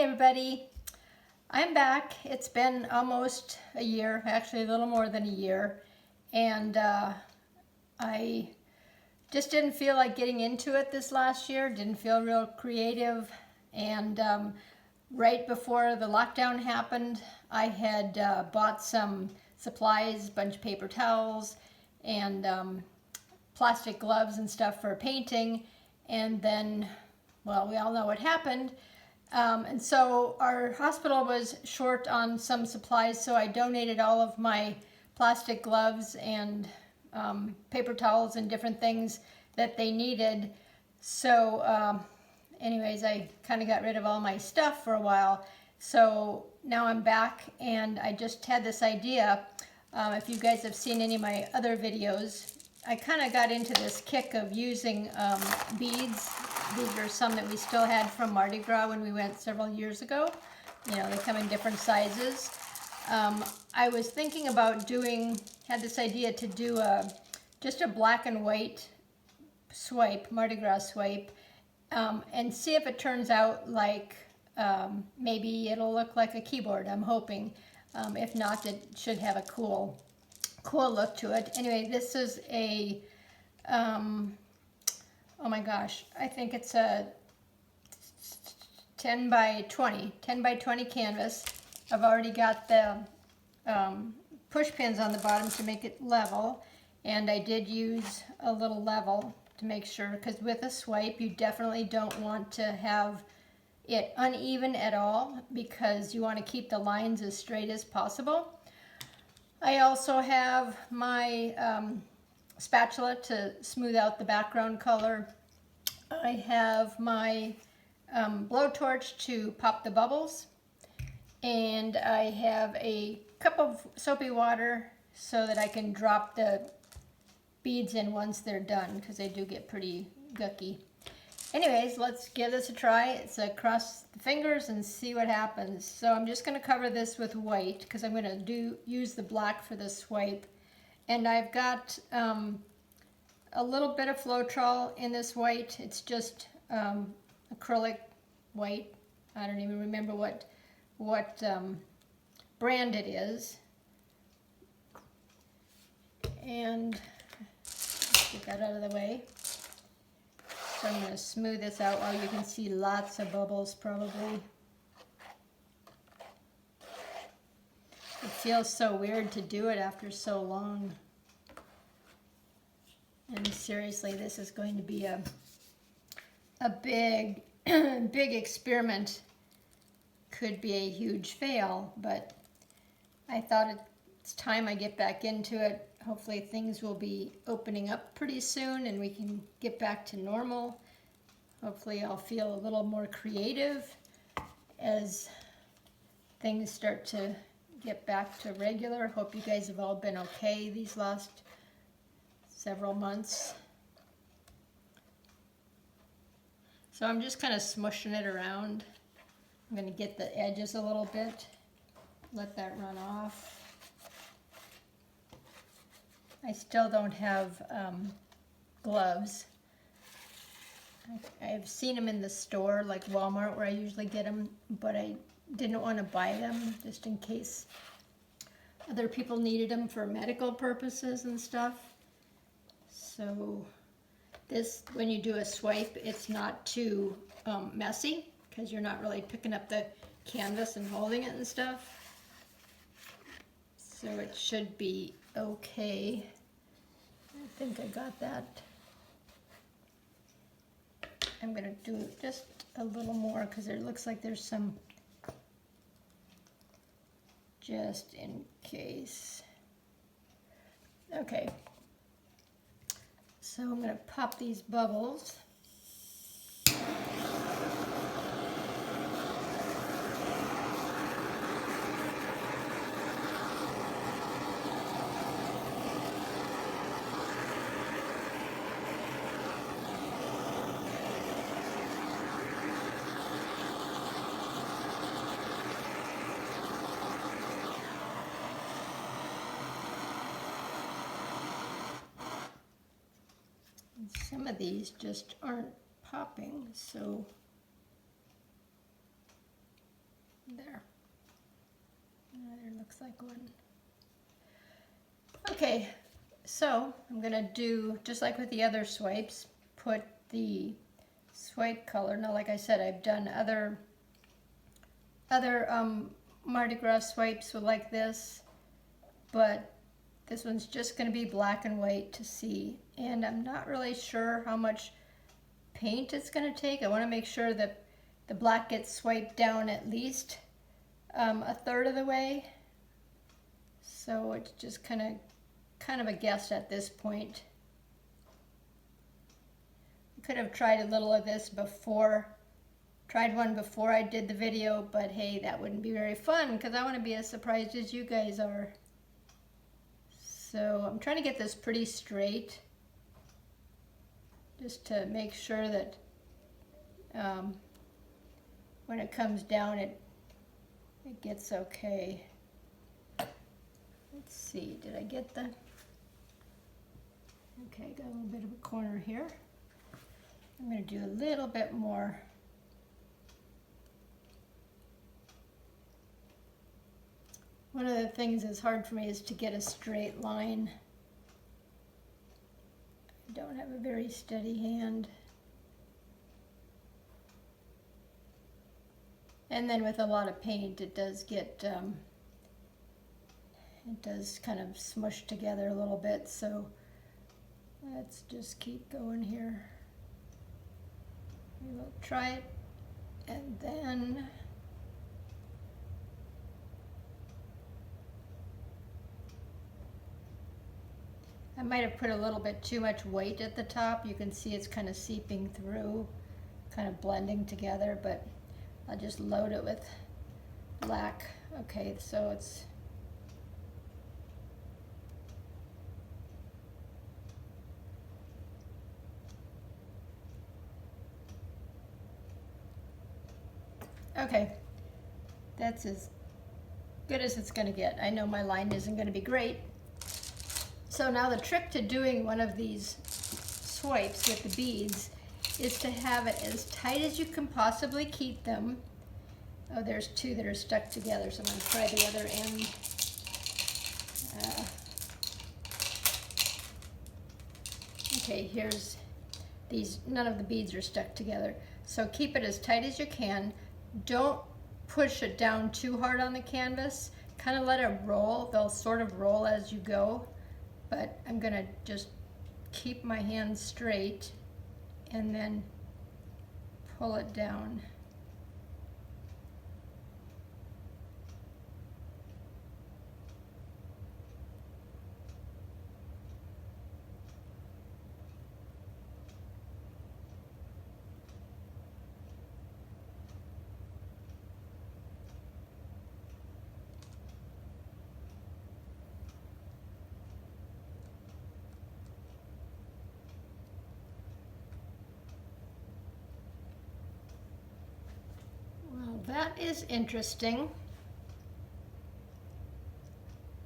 everybody, I'm back. It's been almost a year, actually a little more than a year, and I just didn't feel like getting into it this last year, didn't feel real creative, and right before the lockdown happened, I had bought some supplies, a bunch of paper towels, and plastic gloves and stuff for painting, and then, well, we all know what happened. And so our hospital was short on some supplies, so I donated all of my plastic gloves and paper towels and different things that they needed. So anyways, I kind of got rid of all my stuff for a while. So now I'm back, and I just had this idea. If you guys have seen any of my other videos, I kind of got into this kick of using beads. These are some that we still had from Mardi Gras when we went several years ago. You know, they come in different sizes. I was thinking about had this idea to do just a black and white swipe, Mardi Gras swipe, and see if it turns out like maybe it'll look like a keyboard, I'm hoping. If not, it should have a cool look to it. Anyway, this is a oh my gosh, I think it's a 10 by 20 canvas. I've already got the push pins on the bottom to make it level, and I did use a little level to make sure, because with a swipe you definitely don't want to have it uneven at all, because you want to keep the lines as straight as possible. I also have my spatula to smooth out the background color. I have my blowtorch to pop the bubbles, and I have a cup of soapy water so that I can drop the beads in once they're done, because they do get pretty gooky. Anyways, let's give this a try. It's cross the fingers and see what happens. So I'm just going to cover this with white, because I'm going to use the black for the swipe. And I've got a little bit of Floetrol in this white. It's just acrylic white. I don't even remember what brand it is. And get that out of the way. So I'm going to smooth this out while you can see lots of bubbles probably. It feels so weird to do it after so long. And seriously, this is going to be a big, big experiment. Could be a huge fail, but I thought it's time I get back into it. Hopefully things will be opening up pretty soon and we can get back to normal. Hopefully I'll feel a little more creative as things start to get back to regular. Hope you guys have all been okay these last several months. So I'm just kind of smushing it around. I'm going to get the edges a little bit, let that run off. I still don't have gloves. I've seen them in the store, like Walmart, where I usually get them, but I didn't want to buy them just in case other people needed them for medical purposes and stuff. So this, when you do a swipe, it's not too messy, because you're not really picking up the canvas and holding it and stuff. So it should be okay. I think I got that. I'm going to do just a little more, because it looks like there's some, just in case. Okay. So I'm going to pop these bubbles. Some of these just aren't popping, so There. There looks like one. Okay, so I'm gonna do, just like with the other swipes, put the swipe color. Now, like I said, I've done other Mardi Gras swipes with like this, but this one's just gonna be black and white to see. And I'm not really sure how much paint it's gonna take. I wanna make sure that the black gets swiped down at least a third of the way. So it's just kind of a guess at this point. I could have tried a little of this before, tried one before I did the video, but hey, that wouldn't be very fun because I want to be as surprised as you guys are. So I'm trying to get this pretty straight, just to make sure that when it comes down, it gets okay. Let's see, did I get the... Okay, got a little bit of a corner here. I'm going to do a little bit more. One of the things that's hard for me is to get a straight line. I don't have a very steady hand. And then with a lot of paint, it does get, it does kind of smush together a little bit, so let's just keep going here. We will try it, and then I might have put a little bit too much weight at the top. You can see it's kind of seeping through, kind of blending together, but I'll just load it with black. Okay, so it's okay, that's as good as it's going to get. I know my line isn't going to be great. So now the trick to doing one of these swipes with the beads is to have it as tight as you can possibly keep them. Oh, there's two that are stuck together, so I'm going to try the other end. Okay, here's these. None of the beads are stuck together. So keep it as tight as you can. Don't push it down too hard on the canvas. Kind of let it roll. They'll sort of roll as you go. But I'm going to just keep my hand straight and then pull it down. That is interesting.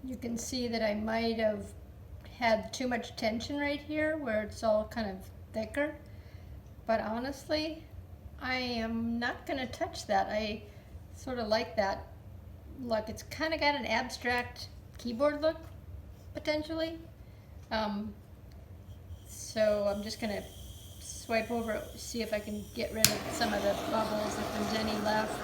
You can see that I might have had too much tension right here where it's all kind of thicker. But honestly, I am not going to touch that. I sort of like that look. It's kind of got an abstract keyboard look, potentially. So I'm just going to swipe over it, see if I can get rid of some of the bubbles, if there's any left.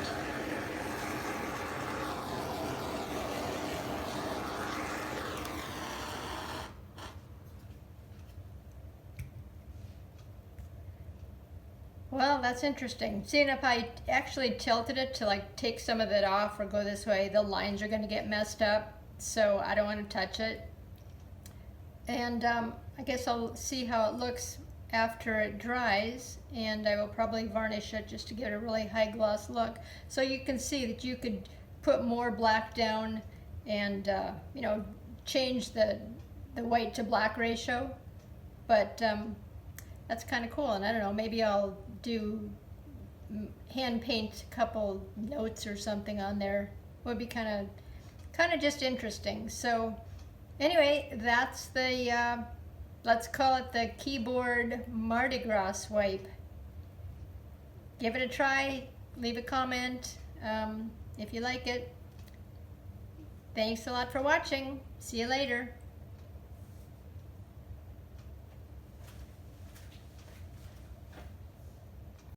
Well, that's interesting. Seeing if I actually tilted it to like take some of it off or go this way, the lines are going to get messed up, so I don't want to touch it. And I guess I'll see how it looks after it dries, and I will probably varnish it just to get a really high gloss look. So you can see that you could put more black down and you know, change the white to black ratio, but that's kind of cool. And I don't know, maybe I'll do hand paint a couple notes or something on there. Would be kind of just interesting. So anyway, that's the let's call it the keyboard Mardi Gras swipe. Give it a try, leave a comment. if you like it. Thanks a lot for watching. See you later.